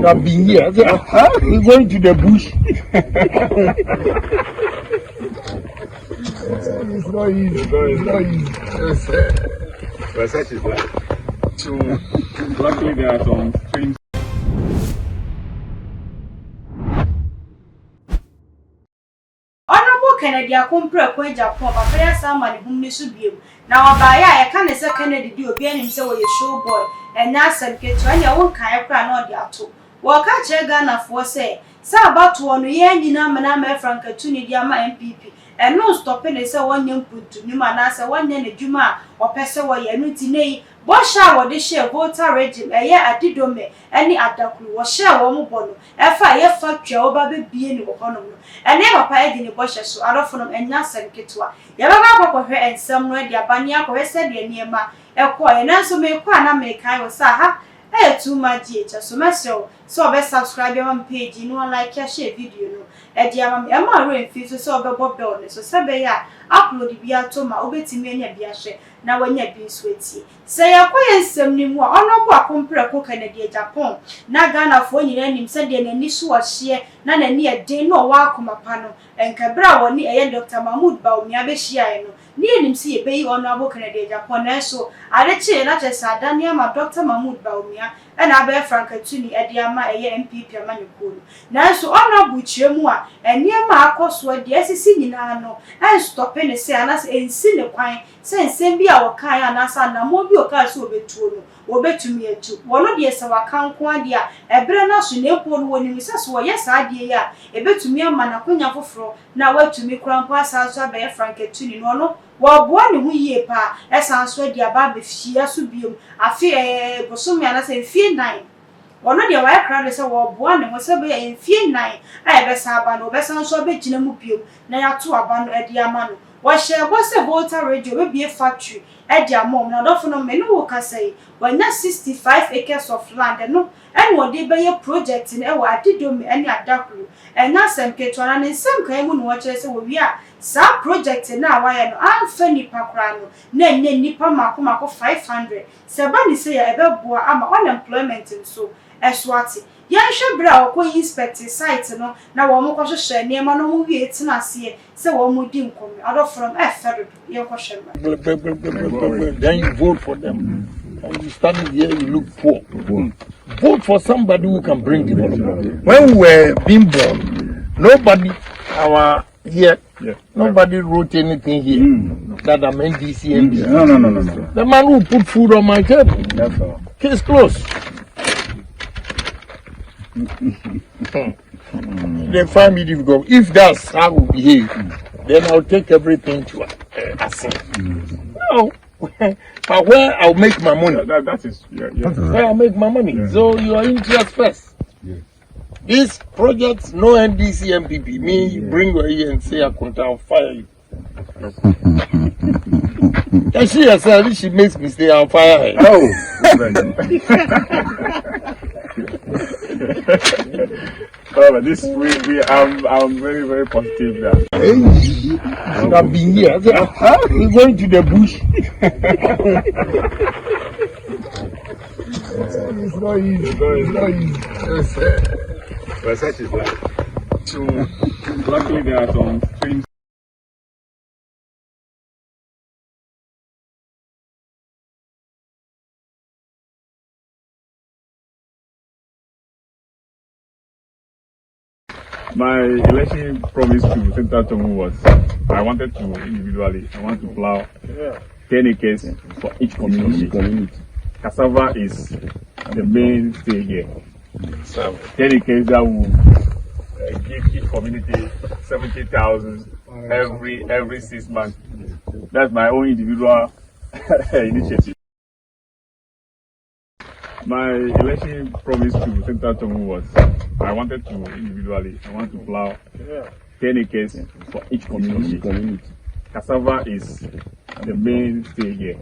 should have been here. I said, we're going to the bush. It's not easy. It's not easy. Research is like. So, luckily there are some things. Honorable Kennedy Akompre ko Agyapong papa ya sama ne humni so biem na obaya e ka ne se Kennedy di obi anim se wo ye show boy enya asem ketu anya won kan ekra na odi ato wo ka che Ghana fo se sa abato no ye nyina mana ma Frankatu ni di ama MPP no stop ne se wonye mpuntu ni ma na se wonye ne dwuma opese wo ye no ti nei bo sha wo de share Volta regime eye adidome eni adakuru wo share wo mo bono efa ye factory wo ba be bie ni wo hono no ene papa edi ni bo hye so arofo no enya senketua ye ba ba kwahwe ensem no de abane akwhe se de niema ekọ ye nanso me kwa na me kai wo sa ha too much so meso so be subscribe your page no like share video no e dia ma re fi so be bob bell so se be ya upload bi ato ma obetimi anya bi ahwe na wanya bi sweetie se ya kwa ensem ni mu ono bo akompre ko Kennedy Agyapong na Ghana fo nyina nim se de nani so ohye na nani e den no wa akoma pa no enkabra woni eye Dr. Mahmoud Bawumia be hia no ni enim se ye be ono abo Kennedy Agyapong na so areche na chesa Daniel ma Dr. Mahmoud Bawumia ena abe Frankatu ni ede ama eye MPP amanyekolo na so ono bu chiemu a eniema akoso de asisi nyina no en stop ne se anas ensi ne kwan se nsem bi a wokan anasa na mo bi oka so obetuo no obetumi etu wono de se wakanko ade a ebre na so ne po no woni se so ye sa ade ya ebetumi ama na konya foforo na watumi krampo asanso abe Frankatu ni no no wo bo ne hu yie pa esanso ade aba be fia so biom afi bosomi anasa fie 9 wono de wa ekra de se wo bo ne ho se be fie 9 a ebe sa aba no be sanso be gina mu biom na ya to aba no ade ama no wo share bo se Volta radio we be factory ade amom na dofo no me no wo ka say wanya 65 acres of land no en wo de be ye project ne e wo adidom ene adakuru ena sem ketwana ne sem kan mu no wo kire se wo wi a sa project na waya no amfa nipa kra no na nya nipa mako 500 se ba ni se ya ebe boa ama unemployment so eswati ya hwe bra ko inspect site no na wo mo ko hwe niema no mo wie tina se se wo mo di nkomi ado from eferdo ye ko hwe then you vote for them and you stand here you look poor. Vote for somebody who can bring development. When we were being born, nobody nobody wrote anything here that I'm NDC. No. The man who put food on my table. That's all. Case closed. They find me difficult. If that's how we behave, then I'll take everything to accept. No. But where I'll make my money. That is, where I'll make my money. Yeah. So your interest first. Yeah. These projects, no NDC MPP. Me, bring her here and say I'll fire you. And she herself, if she makes mistake, I'll fire her. But this I'm very, very positive now. I should have been here. I said, we're going to the bush. It's not easy. It's not easy. Research is like. So, luckily there are some things. My election promise to Central Tomu was I wanted to individually, I want to plow 10 acres for each community. Cassava is the mainstay here. 10 acres that will give each community 70,000 every 6 months. That's my own individual initiative. My election promise to Central Tomu was I wanted to individually, I want to plow 10 acres for each community. Cassava is the mainstay here.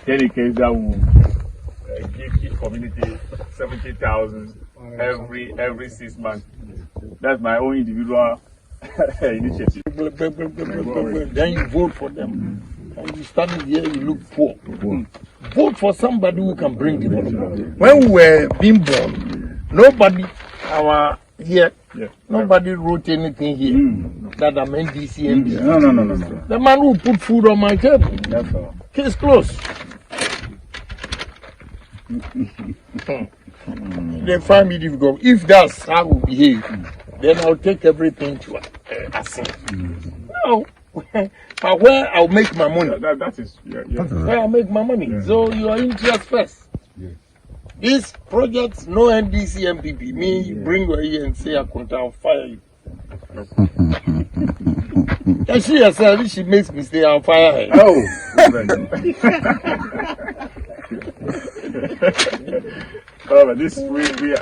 10 acres that will give each community 70,000 every 6 months. That's my own individual initiative. Then you vote for them. And you stand here, you look poor. Vote for somebody who can bring development. When we were being born, Nobody here. Yeah. Nobody wrote anything here that I'm NDC. No. The man who put food on my table. That's all. Case closed. They find me difficult. If that's how we behave, then I'll take everything to assent. No. But where I'll make my money. That is, Where I'll make my money. Yeah. So your interest first. Yes. These projects, no NDC MPP. Me, bring her here and say, I'll fire you. And she herself, if she makes mistake, I'll fire her. Oh. But this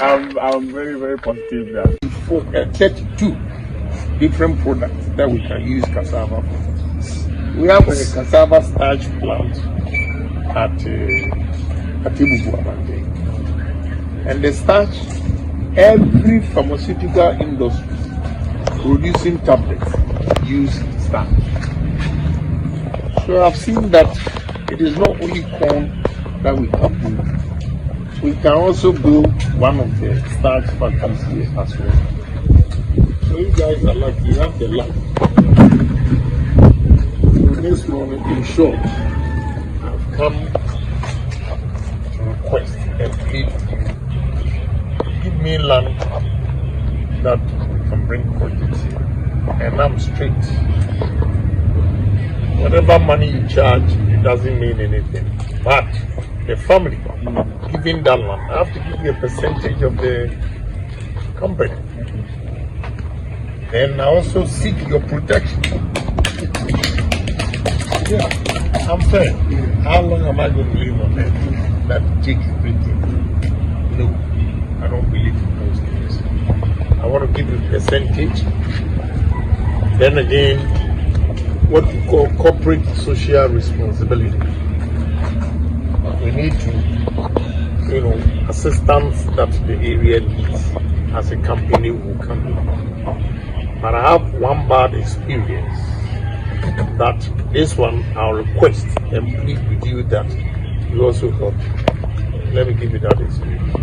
I'm very, very positive that 32 different products that we can use cassava for. We have a cassava starch plant at Agyapong. And the starch, every pharmaceutical industry producing tablets use starch. So I've seen that it is not only corn that we can do. We can also build one of the starch factories here as well. So you guys are lucky, you have the luck. So this morning, in short, I've come to request and plead with you. Give me land that we can bring projects here. And I'm straight. Whatever money you charge, it doesn't mean anything. But the family giving that land, I have to give you a percentage of the company. Then I also seek your protection. Yeah, I'm fair. How long am I going to live on earth? That take everything? No, I don't believe in those things. I want to give you a percentage. Then again, what we call corporate social responsibility. We need to, assistance that the area needs as a company will come in. But I have one bad experience that this one I'll request and plead with you that you also help. Let me give you that experience.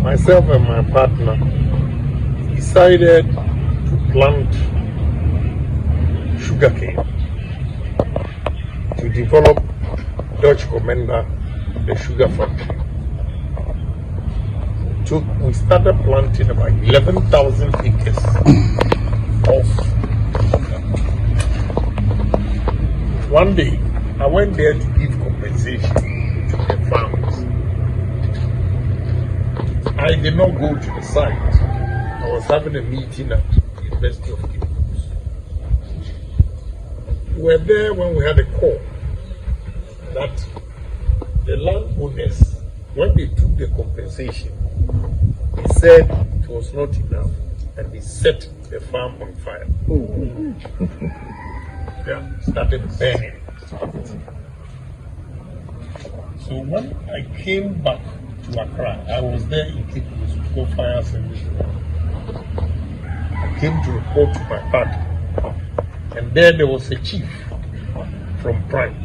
Myself and my partner decided to plant sugarcane to develop Dutch Commander, the sugar factory. So we started planting about 11,000 acres of sugar. One day, I went there to give compensation to the farmers. I did not go to the site. I was having a meeting at the University of Cape. We were there when we had a call that the landowners, when they took the compensation, they said it was not enough and they set the farm on fire. Yeah, started burning. So when I came back to Accra, I was there in Cape Coast Fire Service. I came to report to my party. And there was a chief from Prime.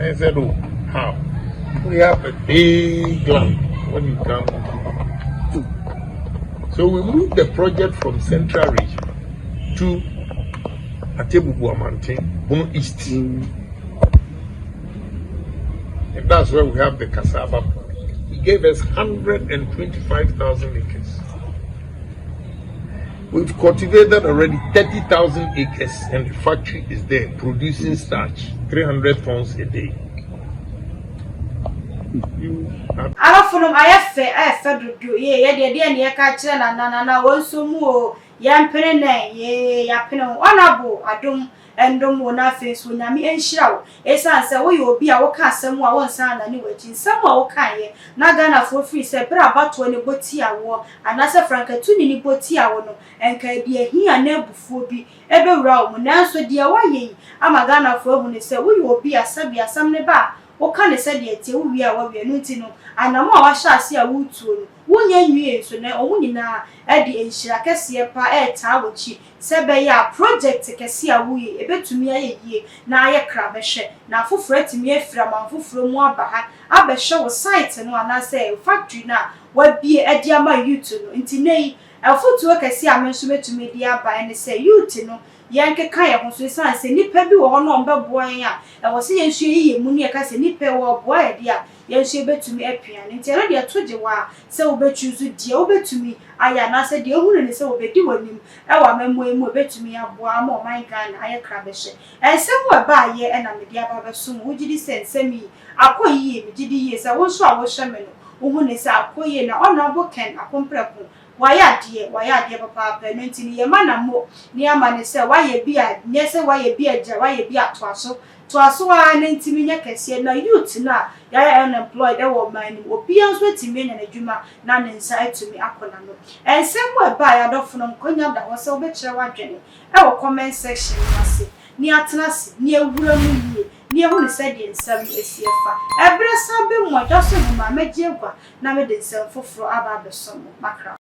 I said, oh, how? We have a big land when you come. So we moved the project from Central Region to Agyapong, Bono East. And that's where we have the Cassava. He gave us 125,000 acres. We've cultivated already 30,000 acres and the factory is there producing starch, 300 tons a day. Alafunum ayafe dudu ye de ne ka kire na wonso mu o ya mpene na ye ya pene onabo adom endom wona face nyame enhira wo esanse wo ye obi a wo ka asem a won san na ne wachi nsem a wo kan ye na Ghana for free se bra bato ne boti awo anase franka tuni ni boti awo no enka de ahia na ebufuo bi ebewura wo nanso de wa ye ama Ghana for hu ne se wo ye obi asabi asam ne ba wo ka ne se de tie wo wi a wo wi no nti no anamo a wa hya ase a wo tuo no wonya nwie so na owo nyina e de enhira kese pa e taa wochi se be ya project kese a wo ye ebetumi aye yie na aye kra be hwe na afoforo atimi afira ma afoforo mu aba ha abehwe wo site no ana se factory na wa bie e de ama youth no nti nei afotuo kese a menso metumi de aba ne se youth no yanke kan ye ho so san se nipa bi wo ho no mbeboa yen a e wo se yensu yiye mu ne ka se nipa wo boa ye de a yensu betumi apian nti ere de toje wa se wo bechuzu die wo betumi aya na se de ehunu ne se wo bedi wanim e wa memmo mu betumi aboa ma o man Ghana aye kra be hye ensem wo ba ye e na me de aba be so mu wugidi se ensemi akoyiye me gidi ye se wo so a wo hye me no wo hu ne se akoyiye na onabo ken akompreko waya de papa pe no ntini ye manamo ni amane se waye bia nye se waye bia ja waye bia toaso a na ntimi nya kese na youth na ya unemployed e wo man ni obi anso etimi nya na dwuma na ne nsa etumi akona no ensem wa ba ya dofo no konya da ho se obekire wadwene e wo comment section ase ni atenase ni ewura mu yie ni ehu ne se de nsam esiefa ebre sa be mo adwaso mu ma megye gwa na me de nsam foforo aba abeso mo makra